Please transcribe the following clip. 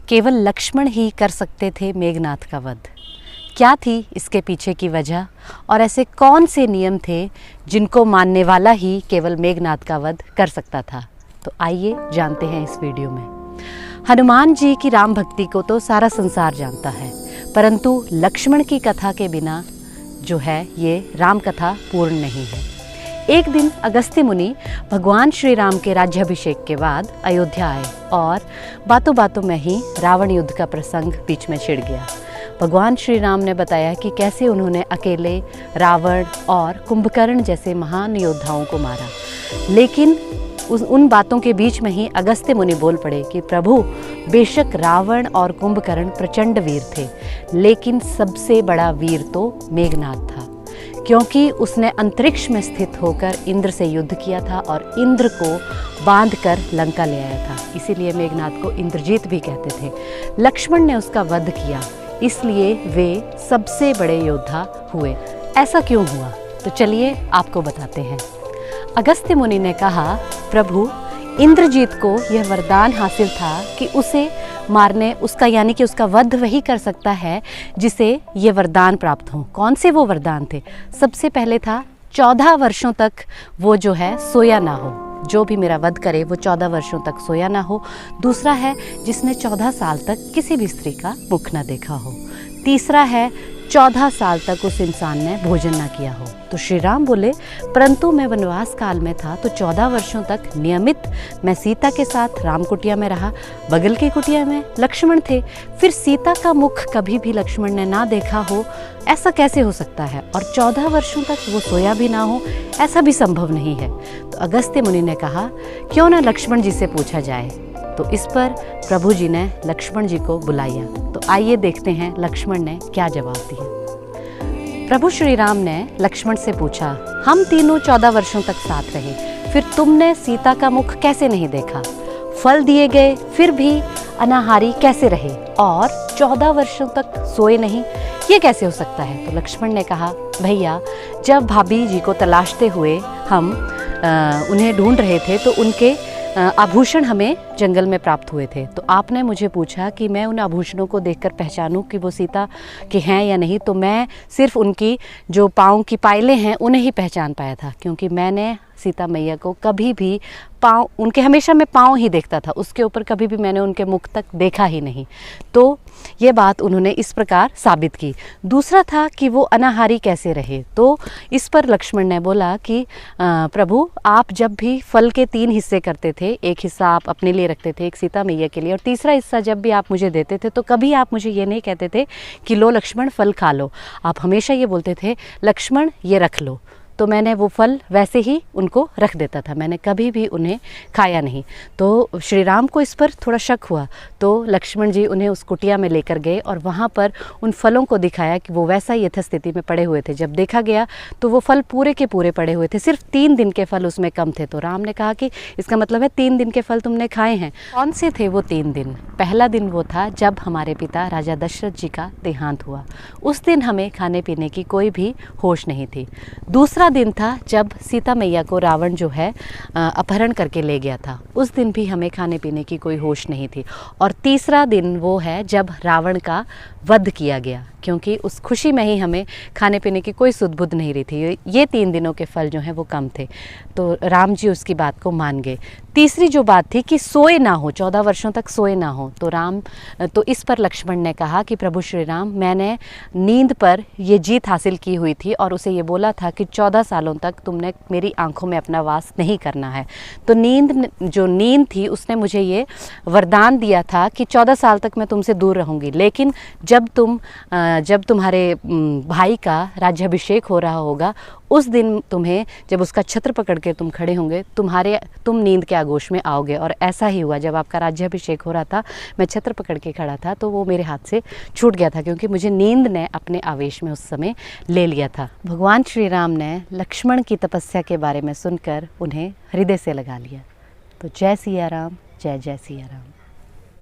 केवल लक्ष्मण ही कर सकते थे मेघनाद का वध। क्या थी इसके पीछे की वजह और ऐसे कौन से नियम थे जिनको मानने वाला ही केवल मेघनाद का वध कर सकता था? तो आइए जानते हैं इस वीडियो में। हनुमान जी की राम भक्ति को तो सारा संसार जानता है, परंतु लक्ष्मण की कथा के बिना जो है ये राम कथा पूर्ण नहीं है। एक दिन अगस्त्य मुनि भगवान श्री राम के राज्याभिषेक के बाद अयोध्या आए और बातों बातों में ही रावण युद्ध का प्रसंग बीच में छिड़ गया। भगवान श्री राम ने बताया कि कैसे उन्होंने अकेले रावण और कुंभकर्ण जैसे महान योद्धाओं को मारा, लेकिन उन बातों के बीच में ही अगस्त्य मुनि बोल पड़े कि प्रभु, बेशक रावण और कुंभकर्ण प्रचंड वीर थे, लेकिन सबसे बड़ा वीर तो मेघनाद था, क्योंकि उसने अंतरिक्ष में स्थित होकर इंद्र से युद्ध किया था और इंद्र को बांधकर लंका ले आया था। इसीलिए मेघनाद को इंद्रजीत भी कहते थे। लक्ष्मण ने उसका वध किया, इसलिए वे सबसे बड़े योद्धा हुए। ऐसा क्यों हुआ? तो चलिए आपको बताते हैं। अगस्त्य मुनि ने कहा, प्रभु, इंद्रजीत को यह वरदान हासिल था कि उसे मारने उसका यानी कि उसका वध वही कर सकता है जिसे ये वरदान प्राप्त हो। कौन से वो वरदान थे? सबसे पहले था 14 वर्षों तक वो जो है सोया ना हो, जो भी मेरा वध करे वो 14 वर्षों तक सोया ना हो। दूसरा है जिसने 14 साल तक किसी भी स्त्री का मुख ना देखा हो। तीसरा है 14 साल तक उस इंसान ने भोजन ना किया हो। तो श्री राम बोले, परंतु मैं वनवास काल में था तो 14 वर्षों तक नियमित मैं सीता के साथ राम कुटिया में रहा, बगल की कुटिया में लक्ष्मण थे, फिर सीता का मुख कभी भी लक्ष्मण ने ना देखा हो, ऐसा कैसे हो सकता है? और 14 वर्षों तक वो सोया भी ना हो, ऐसा भी संभव नहीं है। तो अगस्त्य मुनि ने कहा, क्यों ना लक्ष्मण जी से पूछा जाए। तो इस पर प्रभु जी ने लक्ष्मण जी को बुलाया। तो आइए देखते हैं लक्ष्मण ने क्या जवाब दिया। प्रभु श्री राम ने लक्ष्मण से पूछा, हम तीनों 14 वर्षों तक साथ रहे, फिर तुमने सीता का मुख कैसे नहीं देखा? फल दिए गए फिर भी अनाहारी कैसे रहे और 14 वर्षों तक सोए नहीं? ये कैसे हो सकता है? तो लक्ष्मण ने कहा, भैया, जब भाभी जी को तलाशते हुए हम उन्हें ढूंढ रहे थे तो उनके आभूषण हमें जंगल में प्राप्त हुए थे। तो आपने मुझे पूछा कि मैं उन आभूषणों को देखकर पहचानूं कि वो सीता के हैं या नहीं। तो मैं सिर्फ उनकी जो पाँव की पायलें हैं उन्हें ही पहचान पाया था, क्योंकि मैंने सीता मैया को कभी भी पाँव, उनके हमेशा मैं पाँव ही देखता था, उसके ऊपर कभी भी मैंने उनके मुख तक देखा ही नहीं। तो ये बात उन्होंने इस प्रकार साबित की। दूसरा था कि वो अनाहारी कैसे रहे। तो इस पर लक्ष्मण ने बोला कि प्रभु, आप जब भी फल के 3 हिस्से करते थे, एक हिस्सा आप अपने लिए रखते थे, एक सीता मैया के लिए, और तीसरा हिस्सा जब भी आप मुझे देते थे तो कभी आप मुझे ये नहीं कहते थे कि लो लक्ष्मण फल खा लो। आप हमेशा ये बोलते थे, लक्ष्मण ये रख लो। तो मैंने वो फल वैसे ही उनको रख देता था, मैंने कभी भी उन्हें खाया नहीं। तो श्री राम को इस पर थोड़ा शक हुआ, तो लक्ष्मण जी उन्हें उस कुटिया में लेकर गए और वहाँ पर उन फलों को दिखाया कि वो वैसा ही यथास्थिति में पड़े हुए थे। जब देखा गया तो वो फल पूरे के पूरे पड़े हुए थे, सिर्फ 3 दिन के फल उसमें कम थे। तो राम ने कहा कि इसका मतलब है 3 दिन के फल तुमने खाए हैं। कौन से थे वो 3 दिन? पहला दिन वो था जब हमारे पिता राजा दशरथ जी का देहांत हुआ, उस दिन हमें खाने पीने की कोई भी होश नहीं थी। दूसरा दिन था जब सीता मैया को रावण जो है अपहरण करके ले गया था, उस दिन भी हमें खाने पीने की कोई होश नहीं थी। और तीसरा दिन वो है जब रावण का वध किया गया, क्योंकि उस खुशी में ही हमें खाने पीने की कोई सुध बुध नहीं रही थी। ये 3 दिनों के फल जो हैं वो कम थे। तो राम जी उसकी बात को मान गए। तीसरी जो बात थी कि सोए ना हो, 14 वर्षों तक सोए ना हो, तो इस पर लक्ष्मण ने कहा कि प्रभु श्री राम, मैंने नींद पर ये जीत हासिल की हुई थी और उसे ये बोला था कि 14 सालों तक तुमने मेरी आंखों में अपना वास नहीं करना है। तो नींद थी उसने मुझे ये वरदान दिया था कि 14 साल तक मैं तुमसे दूर रहूँगी, लेकिन जब तुम्हारे भाई का राज्याभिषेक हो रहा होगा, उस दिन तुम्हें जब उसका छत्र पकड़ के तुम खड़े होंगे, तुम नींद के आगोश में आओगे। और ऐसा ही हुआ, जब आपका राज्याभिषेक हो रहा था, मैं छत्र पकड़ के खड़ा था तो वो मेरे हाथ से छूट गया था, क्योंकि मुझे नींद ने अपने आवेश में उस समय ले लिया था। भगवान श्री राम ने लक्ष्मण की तपस्या के बारे में सुनकर उन्हें हृदय से लगा लिया। तो जय सिया राम, जय जय सिया राम।